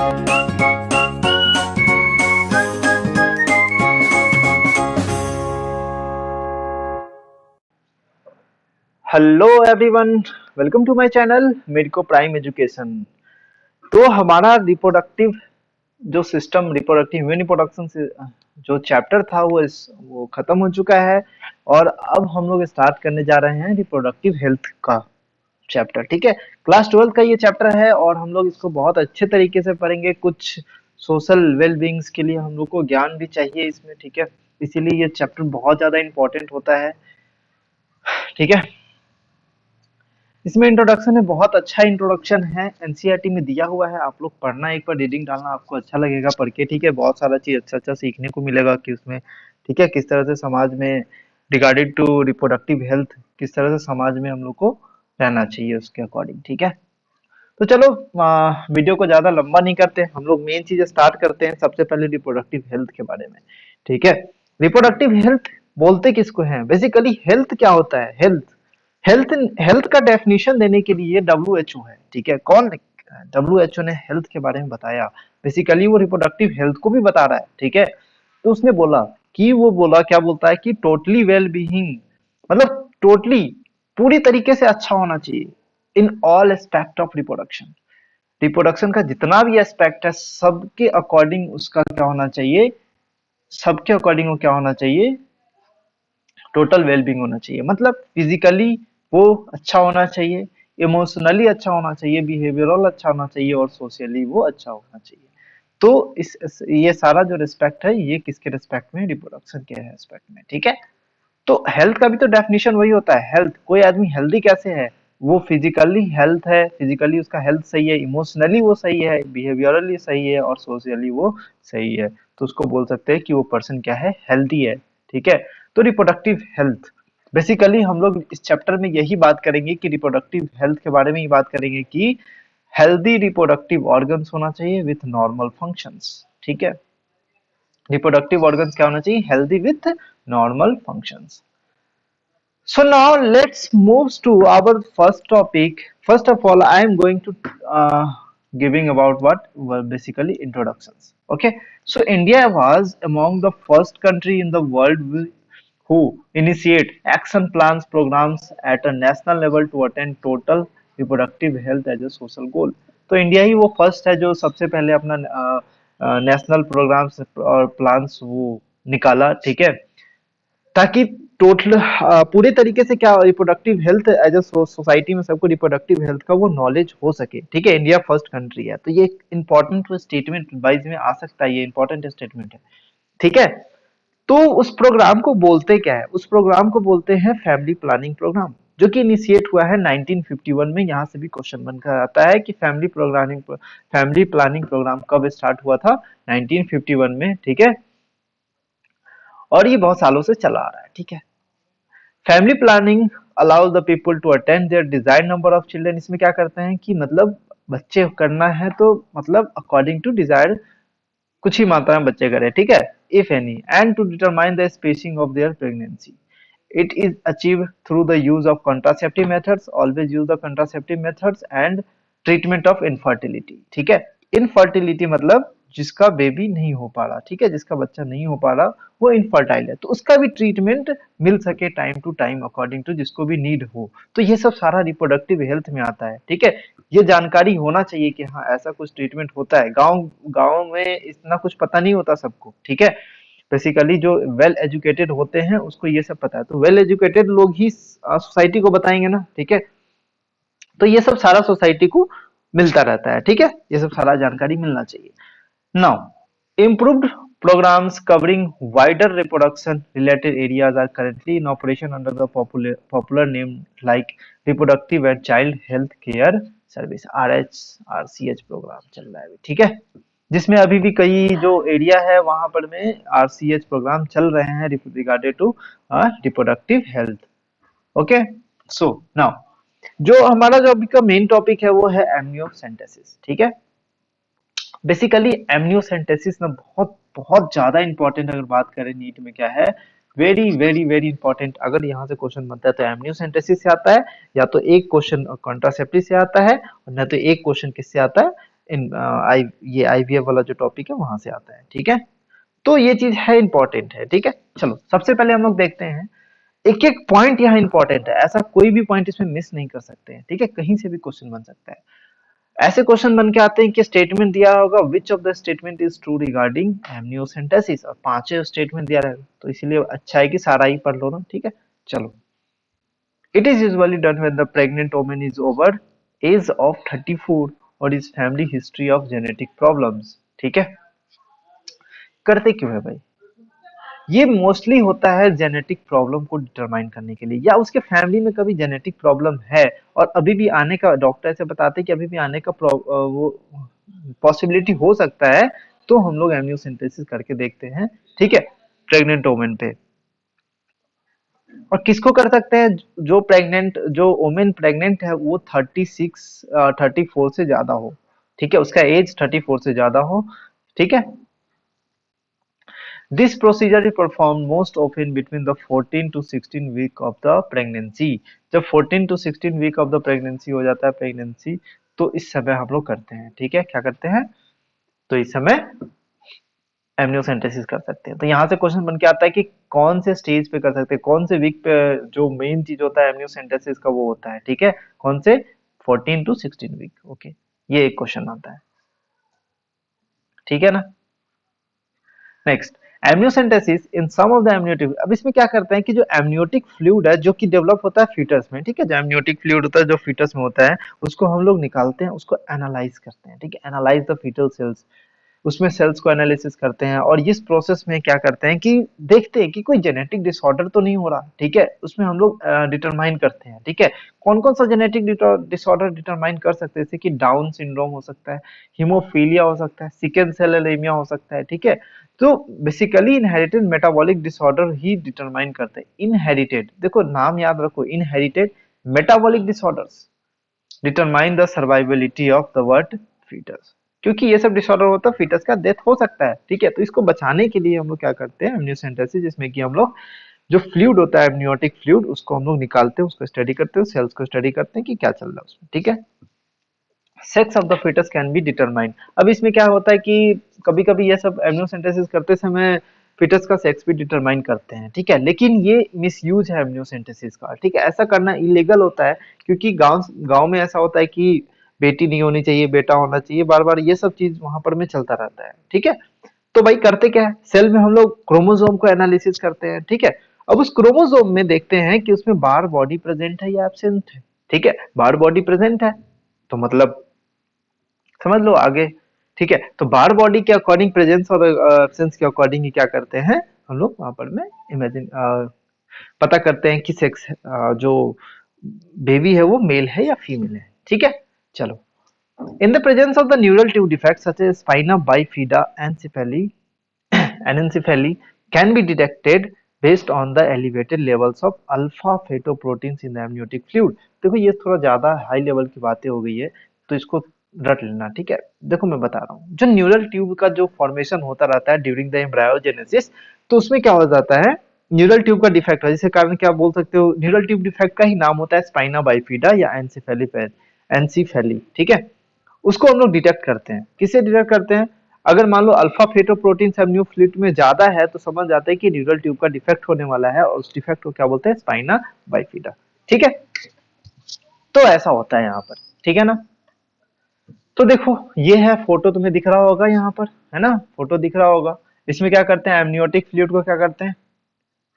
Hello everyone, welcome to my channel medico prime education. तो हमारा reproductive जो system, reproductive human reproduction से जो चैप्टर था वो खत्म हो चुका है। और अब हम लोग स्टार्ट करने जा रहे हैं रिप्रोडक्टिव हेल्थ का चैप्टर। ठीक है, क्लास 12 का ये चैप्टर है और हम लोग इसको बहुत अच्छे तरीके से पढ़ेंगे। कुछ सोशल वेलबींग्स के लिए हम लोग को ज्ञान भी चाहिए इसमें। ठीक है, इसीलिए ये चैप्टर बहुत ज्यादा इंपॉर्टेंट होता है। ठीक है, इसमें इंट्रोडक्शन है, बहुत अच्छा इंट्रोडक्शन है, एनसीईआरटी में दिया हुआ है। आप लोग पढ़ना, एक बार रीडिंग डालना, आपको अच्छा लगेगा पढ़ के। ठीक है, बहुत सारा चीज अच्छा अच्छा सीखने को मिलेगा कि उसमें ठीक है किस तरह से समाज में रिगार्डेड टू रिप्रोडक्टिव हेल्थ किस तरह से समाज में हम लोग को रहना चाहिए उसके अकॉर्डिंग। ठीक है, तो चलो वीडियो को ज्यादा लंबा नहीं करते, हम लोग मेन चीजें स्टार्ट करते हैं। सबसे पहले रिप्रोडक्टिव हेल्थ के बारे में। ठीक है, रिप्रोडक्टिव हेल्थ बोलते किसको हैं? बेसिकली हेल्थ क्या होता है? हेल्थ हेल्थ हेल्थ का डेफिनेशन देने के लिए डब्ल्यूएचओ है। ठीक है, कौन? डब्ल्यूएचओ ने हेल्थ के बारे में बताया। बेसिकली वो रिप्रोडक्टिव हेल्थ को भी बता रहा है। ठीक है, तो उसने बोला कि वो बोला क्या बोलता है कि टोटली वेल बीइंग, मतलब टोटली पूरी तरीके से अच्छा होना चाहिए in all aspect of reproduction. Reproduction का जितना भी एस्पेक्ट है सबके अकॉर्डिंग उसका क्या होना चाहिए, सबके अकॉर्डिंग वो क्या होना चाहिए, टोटल वेलबींग होना चाहिए। मतलब फिजिकली वो अच्छा होना चाहिए, इमोशनली अच्छा होना चाहिए, बिहेवियरल अच्छा होना चाहिए और सोशली वो अच्छा होना चाहिए। तो ये सारा जो रिस्पेक्ट है ये किसके रिस्पेक्ट में? रिप्रोडक्शन के रिस्पेक्ट में। ठीक है, तो हेल्थ का भी तो डेफिनेशन वही होता है। हेल्थ, कोई आदमी हेल्दी कैसे है? वो फिजिकली हेल्थ है, फिजिकली उसका हेल्थ सही है, इमोशनली वो सही है, बिहेवियरली सही है और सोशली वो सही है। तो उसको बोल सकते हैं कि वो पर्सन क्या है? हेल्दी है। ठीक है, तो रिप्रोडक्टिव हेल्थ बेसिकली हम लोग इस चैप्टर में यही बात करेंगे कि रिप्रोडक्टिव हेल्थ के बारे में ही बात करेंगे कि हेल्दी रिप्रोडक्टिव ऑर्गन्स होना चाहिए विथ नॉर्मल फंक्शंस। ठीक है, रिप्रोडक्टिव ऑर्गन्स क्या होना चाहिए? Healthy with normal functions. So now let's move to our first topic. First of all, I am going to giving about what? Well, basically introductions. Okay. So India was among the first country in the world who initiate action plans programs at a national level to attain total reproductive health as a social goal. तो India ही वो first है जो सबसे पहले अपना national programmes और plans वो निकाला। ठीक है, ताकि टोटल पूरे तरीके से क्या reproductive health as a society में सबको रिप्रोडक्टिव हेल्थ का वो नॉलेज हो सके। ठीक है, इंडिया फर्स्ट कंट्री है तो ये एक इंपॉर्टेंट स्टेटमेंट वाइज में आ सकता है, ये इंपॉर्टेंट स्टेटमेंट है। ठीक है, तो उस प्रोग्राम को बोलते क्या है? उस प्रोग्राम को बोलते हैं फैमिली प्लानिंग प्रोग्राम, जो कि इनिशिएट हुआ है 1951 में। यहाँ से भी क्वेश्चन बनकर आता है कि फैमिली प्लानिंग प्रोग्राम कब स्टार्ट हुआ था? 1951 में। ठीक है, और ये बहुत सालों से चला आ रहा है। ठीक है, family planning allows the people to attend their desired number of children. इसमें क्या करते हैं कि मतलब बच्चे करना है तो मतलब अकॉर्डिंग टू डिजायर्ड कुछ ही मात्रा में बच्चे करें। ठीक है, if any, and to determine the spacing of their pregnancy. It is achieve through the use of contraceptive methods, always use the contraceptive methods and treatment of infertility. ठीक है, infertility मतलब जिसका बेबी नहीं हो पा रहा। ठीक है, जिसका बच्चा नहीं हो पा रहा वो इनफर्टाइल है, तो उसका भी ट्रीटमेंट मिल सके time to time according to जिसको भी नीड हो। तो ये सब सारा रिप्रोडक्टिव हेल्थ में आता है। ठीक है, ये जानकारी होना चाहिए कि हाँ ऐसा कुछ ट्रीटमेंट होता है। गांव गांव में इतना कुछ पता नहीं होता सबको। ठीक है, बेसिकली जो वेल एजुकेटेड होते हैं उसको ये सब पता है, तो वेल एजुकेटेड लोग ही सोसाइटी को बताएंगे ना। ठीक है, तो ये सब सारा सोसाइटी को मिलता रहता है। ठीक है, ये सब सारा जानकारी मिलना चाहिए। Now, improved programs covering wider reproduction related areas are currently in operation under the popular name like Reproductive and Child Health Care Service RHRCH program चल रहा है अभी। ठीक है, जिसमें अभी भी कई जो एरिया है वहां पर में आरसीएच प्रोग्राम चल रहे हैं regarded to reproductive health. Okay, so now जो हमारा जो अभी का मेन टॉपिक है वो है एमनियोसेंटेसिस। ठीक है, बेसिकली एमनियोसेंटेसिस ना बहुत बहुत ज्यादा इंपॉर्टेंट, अगर बात करें नीट में क्या है, वेरी वेरी वेरी इंपॉर्टेंट। अगर यहाँ से क्वेश्चन बनता है तो एमनियोसेंटेसिस से आता है, या तो एक क्वेश्चन कॉन्ट्रासेप्टिव से आता है और ना तो एक क्वेश्चन किससे आता है? इन ये आईवीएफ वाला जो टॉपिक है वहां से आता है, ठीक है। तो ये चीज है इंपॉर्टेंट है, ठीक है। चलो सबसे पहले हम लोग देखते हैं, एक एक पॉइंट यहाँ इंपॉर्टेंट है, ऐसा कोई भी पॉइंट इसमें मिस नहीं कर सकते हैं, ठीक है। कहीं से भी क्वेश्चन बन सकता है। ऐसे क्वेश्चन बन के आते हैं कि स्टेटमेंट दिया होगा, which of the statement is true regarding amniocentesis, और पांचों स्टेटमेंट दिया रहेगा, तो इसीलिए अच्छा है कि सारा ही पढ़ लो ना, ठीक है। चलो, it is usually done when the pregnant woman is over age of 34 और is family history of genetic problems, ठीक है। करते क्यों है भाई? ये मोस्टली होता है जेनेटिक प्रॉब्लम को डिटरमाइन करने के लिए, या उसके फैमिली में कभी जेनेटिक प्रॉब्लम है और अभी भी आने का, डॉक्टर ऐसे बताते हैं कि अभी भी आने का वो पॉसिबिलिटी हो सकता है, तो हम लोग एमनियोसेंटेसिस करके देखते हैं, ठीक है, प्रेग्नेंट वोमेन पे। और किसको कर सकते हैं? जो वोमेन प्रेग्नेंट है वो 34 से ज्यादा हो, ठीक है, उसका एज 34 से ज्यादा हो, ठीक है। This procedure is performed most often between the 14 to 16 week of the pregnancy. जब 14 to 16 week of the pregnancy हो जाता है प्रेगनेंसी, तो इस समय हम लोग करते हैं, ठीक है। क्या करते हैं? तो इस समय एमनियोसेंटेसिस कर सकते हैं। तो यहाँ से क्वेश्चन बन के आता है कि कौन से स्टेज पे कर सकते हैं, कौन से वीक पे जो मेन चीज होता है एमनियोसेंटेसिस का वो होता है, ठीक है। कौन से? 14 to 16 वीक, ओके। ये एक क्वेश्चन आता है, ठीक है ना। Next, amniocentesis in some of the amniotic. अब इसमें क्या करते हैं कि जो एमनियोटिक फ्लूइड है जो कि डेवलप होता है फीटस में, ठीक है, जो एमनियोटिक फ्लूइड होता है जो फीटस में होता है, उसको हम लोग निकालते हैं, उसको एनालाइज करते हैं, ठीक है, एनालाइज द फीटल सेल्स। उसमें सेल्स को एनालिसिस करते हैं और इस प्रोसेस में क्या करते हैं कि देखते हैं कि कोई जेनेटिक डिसऑर्डर तो नहीं हो रहा, ठीक है, उसमें हम लोग डिटरमाइन करते हैं, ठीक है। कौन कौन सा जेनेटिक डिसऑर्डर डिटरमाइन कर सकते हैं? जैसे कि डाउन सिंड्रोम हो सकता है, हीमोफीलिया हो सकता है, सिकल सेल एनीमिया हो सकता है, ठीक है। तो बेसिकली इनहेरिटेड मेटाबॉलिक डिसऑर्डर ही डिटरमाइन करते हैं। इनहेरिटेड, देखो नाम याद रखो, inherited metabolic disorders determine the survivability of the vert fetus, क्योंकि ये सब डिसऑर्डर होता है फीटस का डेथ हो सकता है, ठीक है। तो इसको बचाने के लिए हम लोग क्या करते हैं? एमनियोसेंटेसिस, जिसमें कि हम लोग जो फ्लूइड होता है एमनियोटिक फ्लूइड, उसको हम लोग निकालते हैं, उसको स्टडी करते हैं, सेल्स को स्टडी करते हैं कि क्या चल रहा है उसमें, ठीक है। Sex of the foetus can be determined. अब इसमें क्या होता है कि कभी कभी ये सब एमनियोसेंटेसिस करते समय फीटस का सेक्स भी डिटरमाइन करते हैं, ठीक है, लेकिन ये मिसयूज है एमनियोसेंटेसिस का, ठीक है। ऐसा करना इलीगल होता है, क्योंकि गांव गांव में ऐसा होता है कि बेटी नहीं होनी चाहिए, बेटा होना चाहिए, बार बार ये सब चीज वहां पर में चलता रहता है, ठीक है। तो भाई करते क्या है, सेल में हम लोग क्रोमोसोम को एनालिसिस करते हैं, ठीक है। अब उस क्रोमोसोम में देखते हैं कि उसमें बार बॉडी प्रेजेंट है या एब्सेंट है, ठीक है। बार बॉडी प्रेजेंट है तो मतलब समझ लो आगे, ठीक है। तो बार बॉडी के अकॉर्डिंग, प्रेजेंस और एब्सेंस के अकॉर्डिंग ही क्या करते हैं हम लोग वहां पर में इमेजिन पता करते हैं कि सेक्स जो बेबी है वो मेल है या फीमेल है, ठीक है। चलो, in the presence of the neural tube defects such as spina bifida anencephaly can be detected based on the elevated levels of alpha fetoproteins in the amniotic fluid। देखो ये थोड़ा ज्यादा हाई लेवल की बातें हो गई है, तो इसको रट लेना, ठीक है। देखो मैं बता रहा हूँ, जो न्यूरल ट्यूब का जो फॉर्मेशन होता रहता है ड्यूरिंग द एम्ब्रायोजेनेसिस, तो उसमें क्या हो जाता है, न्यूरल ट्यूब का डिफेक्ट है, जिसके कारण क्या बोल सकते हो, न्यूरल ट्यूब डिफेक्ट का ही नाम होता है स्पाइना बाइफिडा या एनसीफेली, ठीक है। उसको हम लोग डिटेक्ट करते हैं। किससे डिटेक्ट करते हैं? अगर मान लो अल्फा फेटोप्रोटीन एमनियो फ्लूइड में ज्यादा है तो समझ जाते हैं कि न्यूरल ट्यूब का डिफेक्ट होने वाला है, और उस डिफेक्ट को क्या बोलते हैं? स्पाइना बाइफिडा, ठीक है। तो ऐसा होता है यहाँ पर, ठीक है ना। तो देखो ये है फोटो, तुम्हें दिख रहा होगा यहाँ पर, है ना, फोटो दिख रहा होगा। इसमें क्या करते हैं? एमनियोटिक फ्लूइड को क्या करते हैं?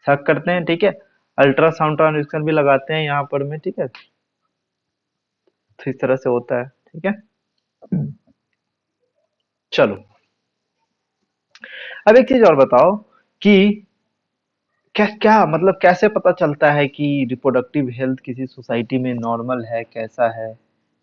सक करते हैं, ठीक है। अल्ट्रासाउंड ट्रांसड्यूसर भी लगाते हैं यहाँ पर में, ठीक है। तो इस तरह से होता है, ठीक है। चलो, अब एक चीज और बताओ कि क्या क्या मतलब कैसे पता चलता है कि रिप्रोडक्टिव हेल्थ किसी सोसाइटी में नॉर्मल है, कैसा है,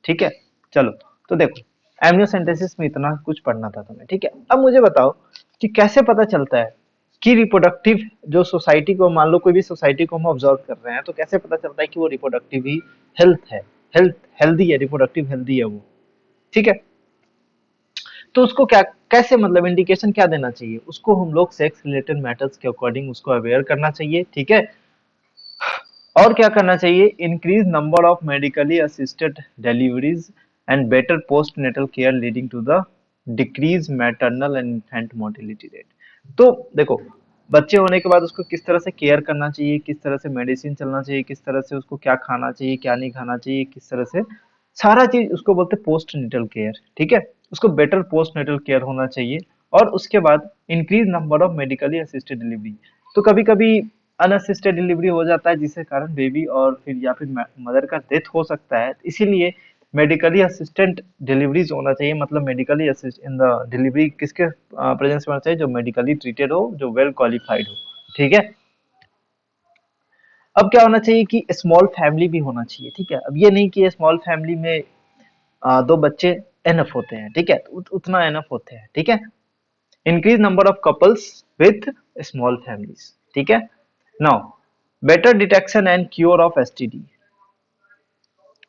ठीक है। चलो, तो देखो, एमनियोसेंटेसिस में इतना कुछ पढ़ना था तुम्हें, ठीक है। अब मुझे बताओ कि कैसे पता चलता है कि रिप्रोडक्टिव जो सोसाइटी को, मान लो कोई भी सोसाइटी को हम ऑब्जर्व कर रहे हैं, तो कैसे पता चलता है कि वो रिप्रोडक्टिव ही हेल्थ है, हेल्थ हेल्दी है, रिप्रोडक्टिव हेल्दी है वो, ठीक है। तो उसको क्या, कैसे मतलब इंडिकेशन क्या देना चाहिए उसको? हम लोग सेक्स रिलेटेड मैटर्स के अकॉर्डिंग उसको अवेयर करना चाहिए, ठीक है। और क्या करना चाहिए? Increase number of medically assisted deliveries and better postnatal care leading to the decrease maternal and infant mortality rate। तो देखो, बच्चे होने के बाद उसको किस तरह से केयर करना चाहिए, किस तरह से मेडिसिन चलना चाहिए, किस तरह से उसको क्या खाना चाहिए, क्या नहीं खाना चाहिए, किस तरह से सारा चीज उसको बोलते हैं पोस्ट नेटल केयर। ठीक है, उसको बेटर पोस्ट नेटल केयर होना चाहिए। और उसके बाद increase number of medically assisted delivery. तो कभी कभी अनअसिस्टेड डिलीवरी हो जाता है जिसके कारण बेबी और फिर या फिर मदर का डेथ हो सकता है, इसीलिए मेडिकली असिस्टेंट डिलीवरीज होना चाहिए। मतलब medically assist in the delivery किसके प्रेजेंस में होना चाहिए, जो मेडिकली ट्रीटेड हो, जो वेल क्वालिफाइड हो। ठीक है, अब क्या होना चाहिए कि स्मॉल फैमिली भी होना चाहिए। ठीक है, अब ये नहीं कि स्मॉल फैमिली में दो बच्चे एनफ होते हैं। ठीक है, तो उतना एनफ होते हैं। ठीक है, increase number of couples with small families. ठीक है, now better detection and cure of STD,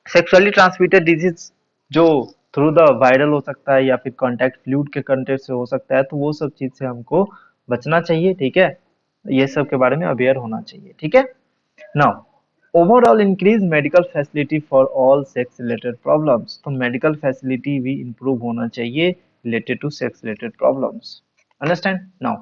sexually transmitted disease जो थ्रू द वायरल हो सकता है या फिर कॉन्टैक्ट फ्लूइड के कंटेक्ट से हो सकता है, तो वो सब चीज से हमको बचना चाहिए। ठीक है, ये सब के बारे में अवेयर होना चाहिए। ठीक है, now overall increase medical facility for all sex related problems, तो मेडिकल फैसिलिटी भी इंप्रूव होना चाहिए related to sex related problems. Understand now.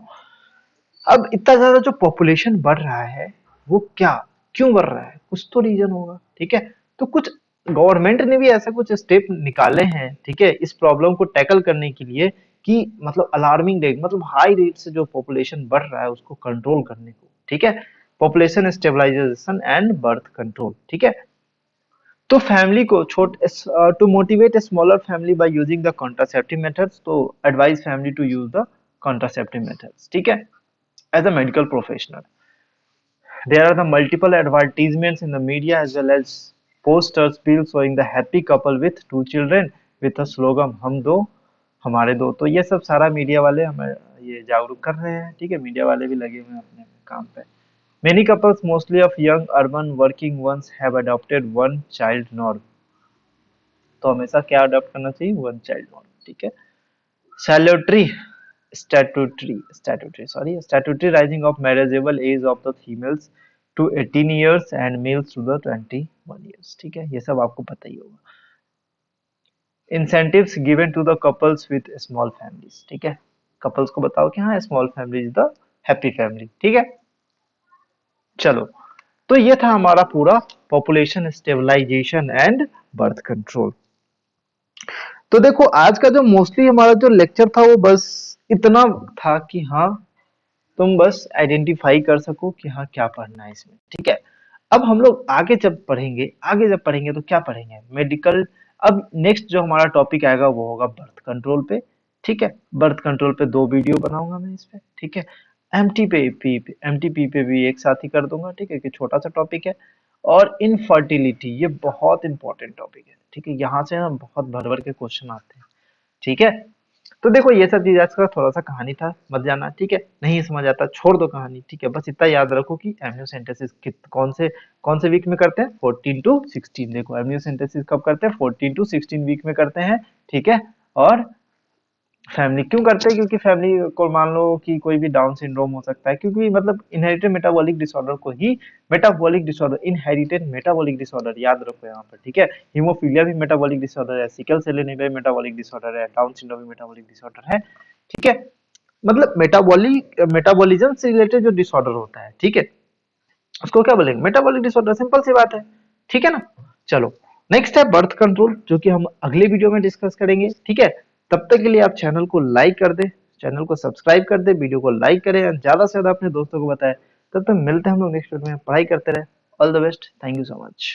अब इतना ज्यादा जो पॉपुलेशन बढ़ रहा है, वो क्या क्यों बढ़ रहा है, कुछ तो रीजन होगा। ठीक है, तो कुछ गवर्नमेंट ने भी ऐसा कुछ स्टेप निकाले हैं। ठीक है, इस प्रॉब्लम को टैकल करने के लिए, कि मतलब अलार्मिंग रेट, मतलब हाई रेट से जो पॉपुलेशन बढ़ रहा है उसको कंट्रोल करने को। ठीक है, population stabilization and birth control. ठीक है, तो फैमिली को to motivate smaller family by using the contraceptive methods, तो advice family to use the contraceptive methods. ठीक है, as a medical professional, there are the multiple advertisements in the media as well as posters bill showing the happy couple with two children with a slogan हम दो हमारे दो। तो ये सब सारा मीडिया वाले हमें ये जागरूक कर रहे हैं। ठीक है, मीडिया वाले भी लगे हुए हैं अपने काम पे। Many couples, mostly of young urban working ones, have adopted one child norm, तो हमेशा क्या अडॉप्ट करना चाहिए, वन चाइल्ड नॉर्म। ठीक है, salutary statutory rising of marriageable age of the females to 18 years and males to the 21 years। ठीक है, ये सब आपको पता ही होगा। incentives given to the couples with small families। ठीक है, कपल्स को बताओ कि हाँ small family is the happy family. ठीक है, चलो, तो ये था हमारा पूरा population stabilization and birth control. तो देखो, आज का जो मोस्टली हमारा जो लेक्चर था वो बस इतना था कि हाँ तुम बस आइडेंटिफाई कर सको कि हाँ क्या पढ़ना है इसमें। ठीक है, अब हम लोग आगे जब पढ़ेंगे तो क्या पढ़ेंगे, मेडिकल। अब नेक्स्ट जो हमारा टॉपिक आएगा वो होगा बर्थ कंट्रोल पे। ठीक है, बर्थ कंट्रोल पे 2 वीडियो बनाऊंगा मैं इस पे। ठीक है, एमटीपी पे भी एक साथ ही कर दूंगा। ठीक है, कि छोटा सा टॉपिक है। और इनफर्टिलिटी, ये बहुत इंपॉर्टेंट टॉपिक है। ठीक है, यहाँ से ना बहुत भर भर के क्वेश्चन आते हैं। ठीक है, तो देखो ये सब चीज आज का थोड़ा सा कहानी था, मत जाना। ठीक है, नहीं समझ आता छोड़ दो कहानी। ठीक है, बस इतना याद रखो कि एमनियोसेंटेसिस कौन से वीक में करते हैं, 14 टू 16। देखो एमनियोसेंटेसिस कब करते हैं, 14 टू 16 वीक में करते हैं। ठीक है, और फैमिली क्यों करते हैं, क्योंकि फैमिली को मान लो कि कोई भी डाउन सिंड्रोम हो सकता है, क्योंकि मतलब इनहेरिटेड मेटाबॉलिक डिसऑर्डर को ही metabolic disorder, inherited metabolic disorder याद रखो यहाँ पर। ठीक है, हीमोफीलिया भी मेटाबॉलिक डिसऑर्डर है, सिकल सेल एनीमिया भी मेटाबॉलिक डिसऑर्डर है, डाउन सिंड्रोम भी मेटाबॉलिक डिसऑर्डर है। ठीक है, मतलब मेटाबॉलिज्म से रिलेटेड जो डिसऑर्डर होता है, ठीक है, उसको क्या बोलेंगे, मेटाबॉलिक डिसऑर्डर। सिंपल सी बात है। ठीक है ना, चलो नेक्स्ट है बर्थ कंट्रोल, जो कि हम अगले वीडियो में डिस्कस करेंगे। ठीक है, तब तक के लिए आप चैनल को लाइक कर दे, चैनल को सब्सक्राइब कर दे, वीडियो को लाइक करें, ज्यादा से ज्यादा अपने दोस्तों को बताएं। तब तक मिलते हैं हम लोग नेक्स्ट वीडियो में, पढ़ाई करते रहे। All the best, thank you so much.